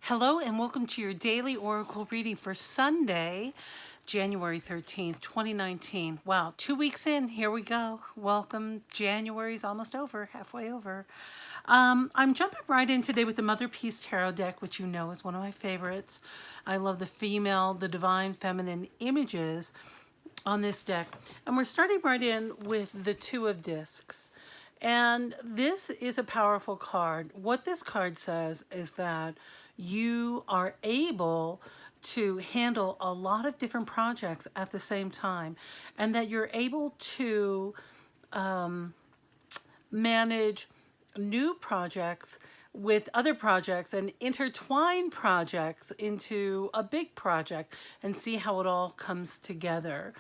Hello and welcome to your daily oracle reading for Sunday, January 13th, 2019. Wow, 2 weeks in, here we go. Welcome. January's almost over, halfway over. I'm jumping right in today with the Motherpeace Tarot deck, which you know is one of my favorites. I love the divine feminine images on this deck. And we're starting right in with the Two of Discs. And this is a powerful card. What this card says is that you are able to handle a lot of different projects at the same time, and that you're able to manage new projects with other projects and intertwine projects into a big project and see how it all comes together.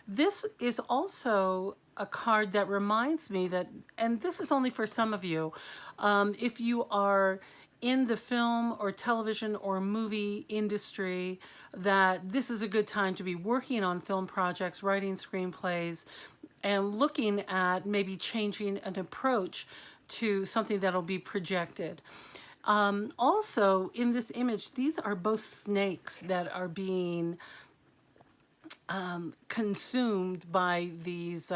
This is also a card that reminds me that, and this is only for some of you, if you are in the film or television or movie industry, that this is a good time to be working on film projects, writing screenplays, and looking at maybe changing an approach to something that'll be projected. Also, in this image, these are both snakes that are being consumed by these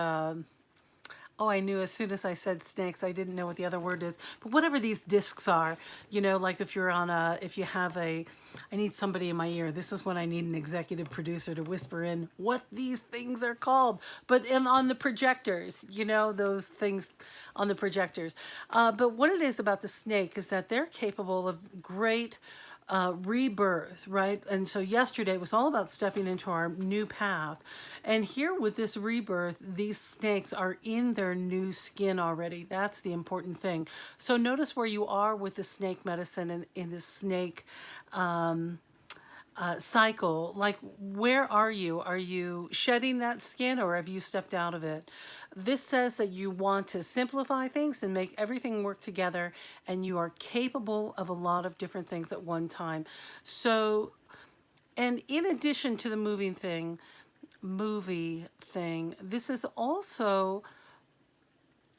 oh, I knew as soon as I said snakes, I didn't know what the other word is, but whatever these discs are, you know, like if you're on if you have I need somebody in my ear, this is when I need an executive producer to whisper in what these things are called, but on the projectors, you know, those things on the projectors. But what it is about the snake is that they're capable of great rebirth, right? And so yesterday was all about stepping into our new path. And here with this rebirth, these snakes are in their new skin already. That's the important thing. So notice where you are with the snake medicine and in the snake cycle. Like, where are you? Are you shedding that skin or have you stepped out of it? This says that you want to simplify things and make everything work together, and you are capable of a lot of different things at one time. So, and in addition to the movie thing, this is also,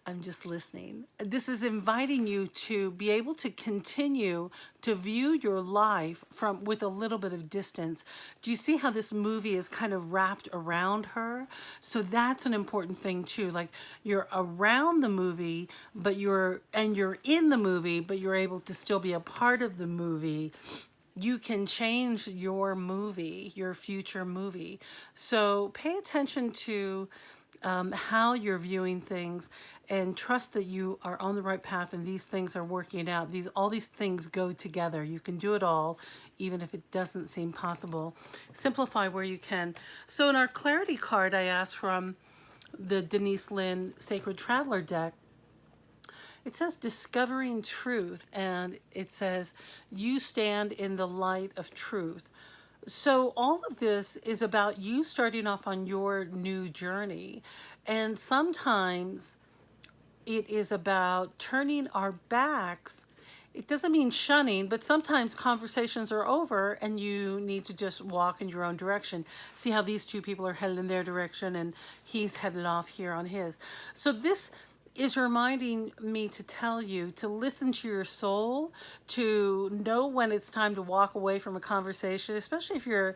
I'm just listening. This is inviting you to be able to continue to view your life with a little bit of distance. Do you see how this movie is kind of wrapped around her? So that's an important thing too. Like, you're around the movie, but you're in the movie, but you're able to still be a part of the movie. You can change your movie, your future movie. So pay attention to how you're viewing things, and trust that you are on the right path and these things are working out. All these things go together. You can do it all, even if it doesn't seem possible. Simplify where you can. So in our clarity card, I asked from the Denis Linn Sacred Traveler deck, it says discovering truth, and it says you stand in the light of truth. So all of this is about you starting off on your new journey. And sometimes it is about turning our backs. It doesn't mean shunning, but sometimes conversations are over and you need to just walk in your own direction. See how these two people are headed in their direction and he's headed off here on his. So this is reminding me to tell you to listen to your soul, to know when it's time to walk away from a conversation, especially if you're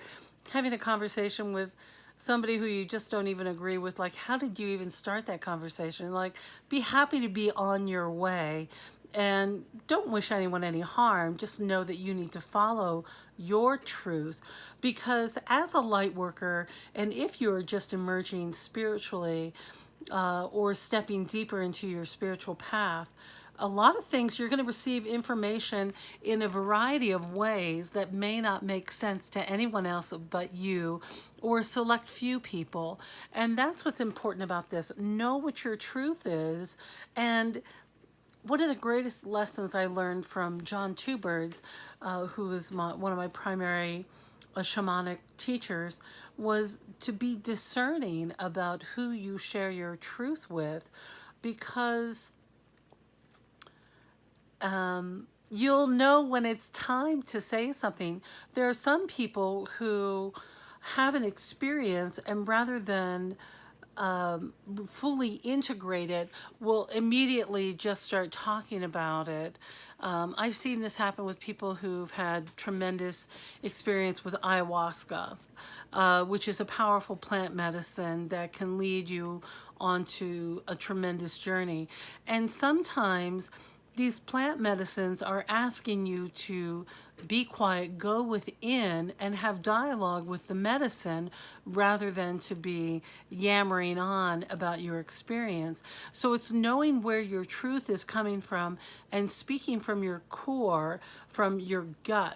having a conversation with somebody who you just don't even agree with. Like, how did you even start that conversation? Like, be happy to be on your way and don't wish anyone any harm. Just know that you need to follow your truth, because as a light worker, and if you're just emerging spiritually, or stepping deeper into your spiritual path, a lot of things you're going to receive information in a variety of ways that may not make sense to anyone else but you or a select few people. And that's what's important about this. Know what your truth is. And one of the greatest lessons I learned from John Two Birds, who is one of my primary shamanic teachers, was to be discerning about who you share your truth with, because you'll know when it's time to say something. There are some people who have an experience, and rather than fully integrate it will immediately just start talking about it. I've seen this happen with people who've had tremendous experience with ayahuasca, which is a powerful plant medicine that can lead you onto a tremendous journey. And sometimes these plant medicines are asking you to be quiet, go within, and have dialogue with the medicine rather than to be yammering on about your experience. So it's knowing where your truth is coming from and speaking from your core, from your gut,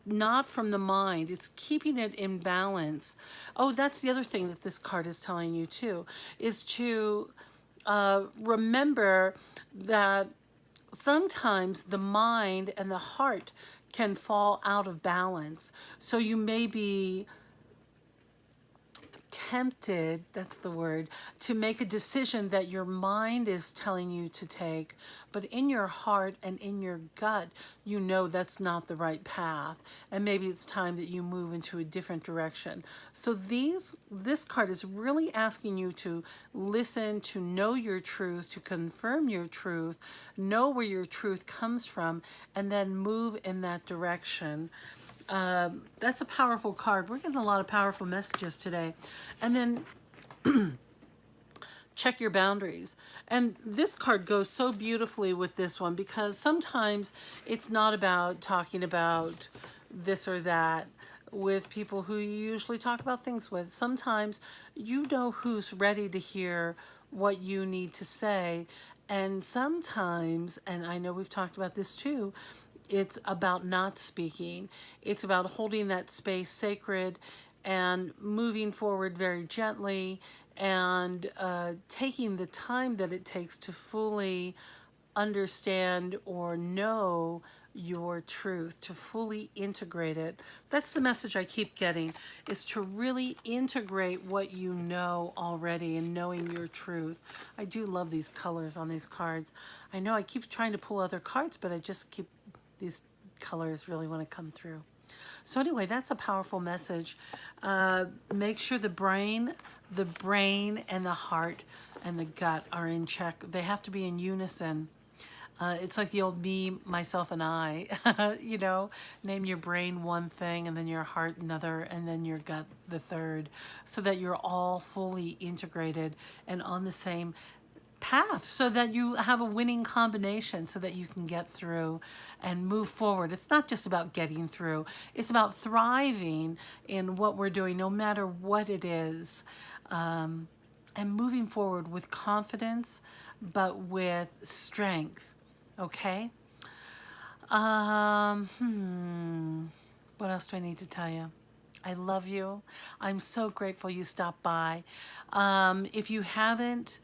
not from the mind. It's keeping it in balance. Oh, that's the other thing that this card is telling you too, is to remember that sometimes the mind and the heart can fall out of balance. So you may be tempted, that's the word, to make a decision that your mind is telling you to take, but in your heart and in your gut, you know that's not the right path. And maybe it's time that you move into a different direction. So this card is really asking you to listen, to know your truth, to confirm your truth, know where your truth comes from, and then move in that direction. That's a powerful card. We're getting a lot of powerful messages today. And then check your boundaries. And this card goes so beautifully with this one because sometimes it's not about talking about this or that with people who you usually talk about things with. Sometimes you know who's ready to hear what you need to say. And sometimes, and I know we've talked about this too, it's about not speaking. It's about holding that space sacred and moving forward very gently and taking the time that it takes to fully understand or know your truth, to fully integrate it. That's the message I keep getting, is to really integrate what you know already and knowing your truth. I do love these colors on these cards. I know I keep trying to pull other cards, but I just keep, these colors really want to come through. So anyway, that's a powerful message. Make sure the brain and the heart and the gut are in check. They have to be in unison. It's like the old me, myself, and I, you know, name your brain one thing and then your heart another and then your gut the third, so that you're all fully integrated and on the same path, so that you have a winning combination, so that you can get through and move forward. It's not just about getting through. It's about thriving in what we're doing, no matter what it is, and moving forward with confidence, but with strength. Okay? What else do I need to tell you? I love you. I'm so grateful you stopped by. If you haven't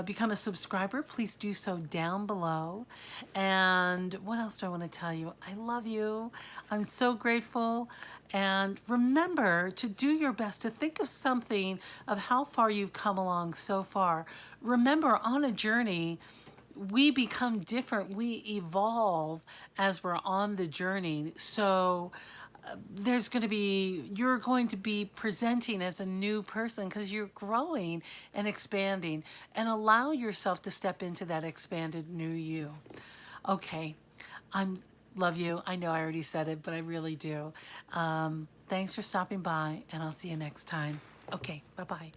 become a subscriber, please do so down below. And what else do I want to tell you? I love you. I'm so grateful. And remember to do your best to think of something of how far you've come along so far. Remember, on a journey, we become different, we evolve as we're on the journey. So you're going to be presenting as a new person because you're growing and expanding, and allow yourself to step into that expanded new you. Okay, love you. I know I already said it, but I really do. Thanks for stopping by, and I'll see you next time. Okay, bye-bye.